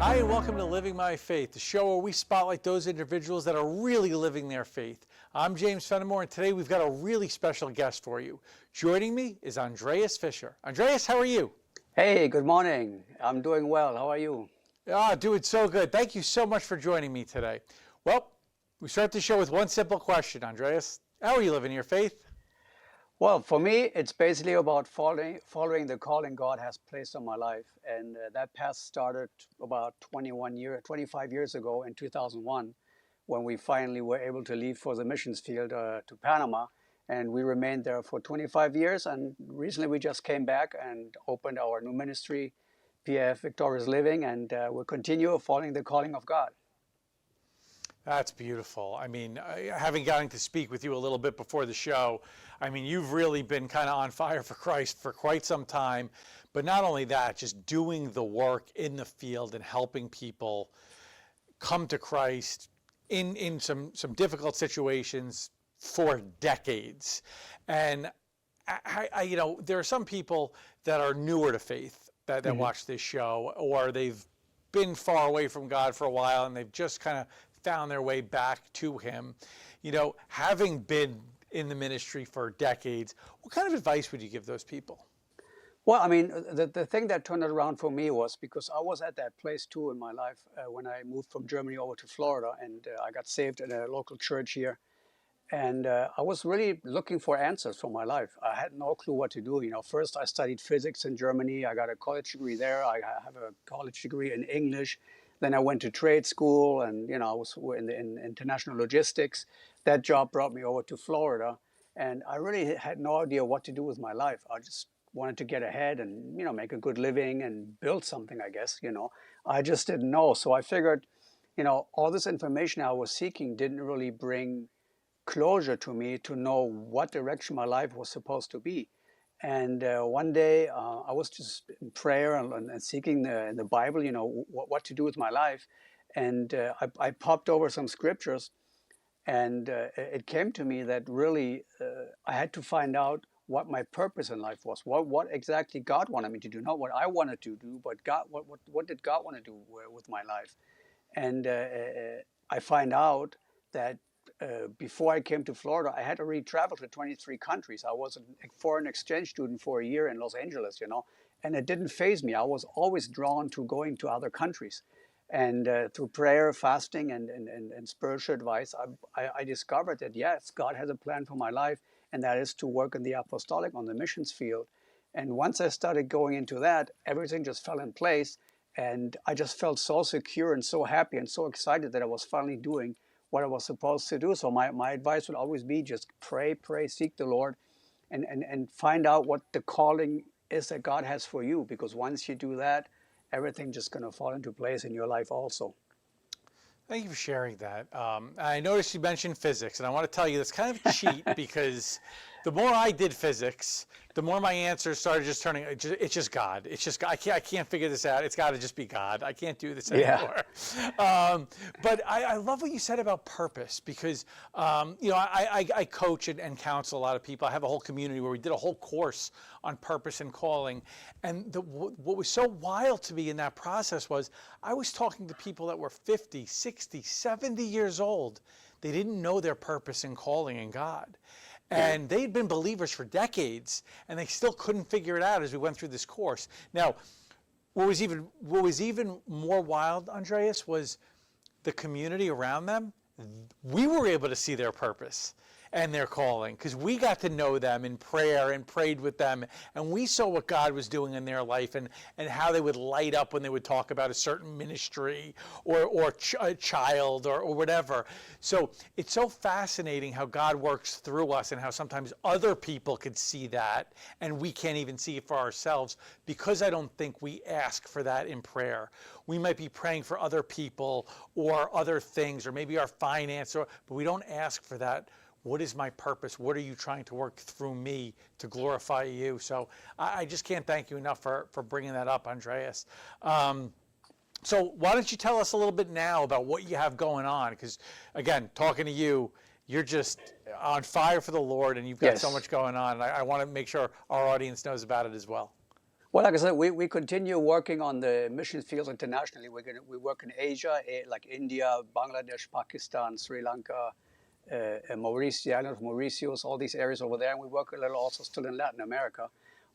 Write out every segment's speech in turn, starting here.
Hi, and welcome to Living My Faith, the show where we spotlight those individuals that are really living their faith. I'm James Fenimore, and today we've got a really special guest for you. Joining me is Andreas Fischer. Andreas, how are you? Hey, good morning. I'm doing well. How are you? Doing so good. Thank you so much for joining me today. Well, we start the show with one simple question, Andreas. How are you living your faith? Well, for me, it's basically about following the calling God has placed on my life. And that path started about 25 years ago in 2001, when we finally were able to leave for the missions field to Panama. And we remained there for 25 years. And recently we just came back and opened our new ministry, PAF Victorious Living, and we'll continue following the calling of God. That's beautiful. I mean, having gotten to speak with you a little bit before the show, I mean, you've really been kind of on fire for Christ for quite some time. But not only that, just doing the work in the field and helping people come to Christ in some difficult situations for decades. And there are some people that are newer to faith that watch this show, or they've been far away from God for a while and they've just kind of found their way back to him. You know, having been in the ministry for decades, what kind of advice would you give those people? Well, I mean, the thing that turned it around for me was because I was at that place too in my life when I moved from Germany over to Florida, and I got saved in a local church here. And I was really looking for answers for my life. I had no clue what to do. You know, first I studied physics in Germany. I got a college degree there. I have a college degree in English. Then I went to trade school, and I was in international logistics. That job brought me over to Florida, and I really had no idea what to do with my life. I just wanted to get ahead and make a good living and build something, I guess. I just didn't know. So I figured, all this information I was seeking didn't really bring closure to me to know what direction my life was supposed to be. And one day I was just in prayer and seeking in the Bible, what to do with my life. And I popped over some scriptures, and it came to me that really I had to find out what my purpose in life was, what exactly God wanted me to do, not what I wanted to do, but God, what did God want to do with my life? And I find out that before I came to Florida, I had already traveled to 23 countries. I was a foreign exchange student for a year in Los Angeles, and it didn't faze me. I was always drawn to going to other countries. And through prayer, fasting, and spiritual advice, I discovered that, yes, God has a plan for my life, and that is to work in the apostolic on the missions field. And once I started going into that, everything just fell in place. And I just felt so secure and so happy and so excited that I was finally doing what I was supposed to do. So my advice would always be just pray, seek the Lord, and find out what the calling is that God has for you. Because once you do that, everything's just going to fall into place in your life also. Thank you for sharing that. I noticed you mentioned physics, and I want to tell you that's kind of a cheat because the more I did physics, the more my answers started just turning, it's just God. It's just God. I can't figure this out. It's got to just be God. I can't do this anymore. Yeah. But I love what you said about purpose because, I coach and counsel a lot of people. I have a whole community where we did a whole course on purpose and calling. And what was so wild to me in that process was I was talking to people that were 50, 60, 70 years old. They didn't know their purpose and calling in God. And they'd been believers for decades, and they still couldn't figure it out as we went through this course. Now, what was even more wild, Andreas, was the community around them. We were able to see their purpose and their calling because we got to know them in prayer and prayed with them, and we saw what God was doing in their life and how they would light up when they would talk about a certain ministry or a child or whatever. So it's so fascinating how God works through us and how sometimes other people could see that and we can't even see it for ourselves because I don't think we ask for that in prayer. We might be praying for other people or other things or maybe our finance, but we don't ask for that. What is my purpose? What are you trying to work through me to glorify you? So I just can't thank you enough for bringing that up, Andreas. So why don't you tell us a little bit now about what you have going on? Because, again, talking to you, you're just on fire for the Lord, and you've got so much going on. And I want to make sure our audience knows about it as well. Well, like I said, we continue working on the mission fields internationally. We work in Asia, like India, Bangladesh, Pakistan, Sri Lanka, Mauritius, the island of Mauritius, all these areas over there. And we work a little also still in Latin America.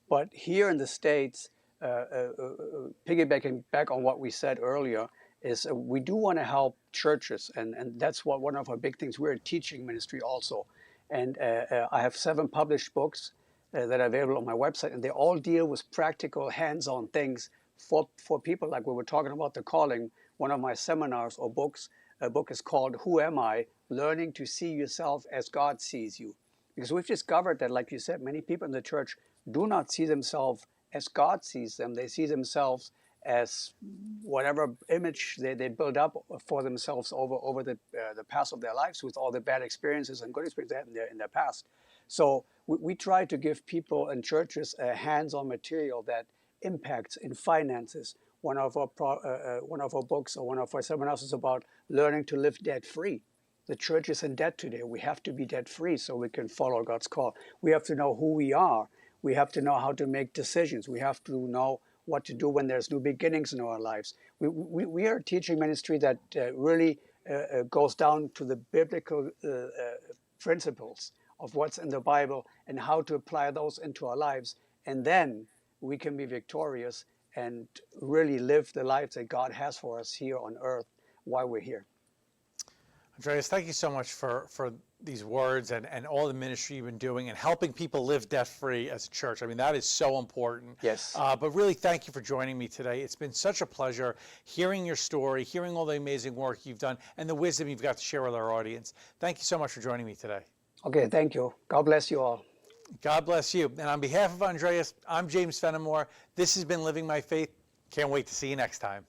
But here in the States, piggybacking back on what we said earlier, is we do want to help churches. And that's what one of our big things. We're a teaching ministry also. And I have 7 published books that are available on my website. And they all deal with practical, hands-on things for people like we were talking about the calling. One of my seminars or books, a book is called Who Am I? Learning to See Yourself as God Sees You. Because we've discovered that, like you said, many people in the church do not see themselves as God sees them. They see themselves as whatever image they build up for themselves over the past of their lives with all the bad experiences and good experiences they had in their past. So we try to give people in churches a hands-on material that impacts in finances. One of our books or one of our seminars is about learning to live debt-free. The church is in debt today. We have to be debt-free so we can follow God's call. We have to know who we are. We have to know how to make decisions. We have to know what to do when there's new beginnings in our lives. We are a teaching ministry that really goes down to the biblical principles of what's in the Bible and how to apply those into our lives. And then we can be victorious and really live the lives that God has for us here on earth while we're here. Andreas, thank you so much for these words and all the ministry you've been doing and helping people live debt-free as a church. I mean, that is so important. Yes. But really, thank you for joining me today. It's been such a pleasure hearing your story, hearing all the amazing work you've done, and the wisdom you've got to share with our audience. Thank you so much for joining me today. Okay, thank you. God bless you all. God bless you. And on behalf of Andreas, I'm James Fenimore. This has been Living My Faith. Can't wait to see you next time.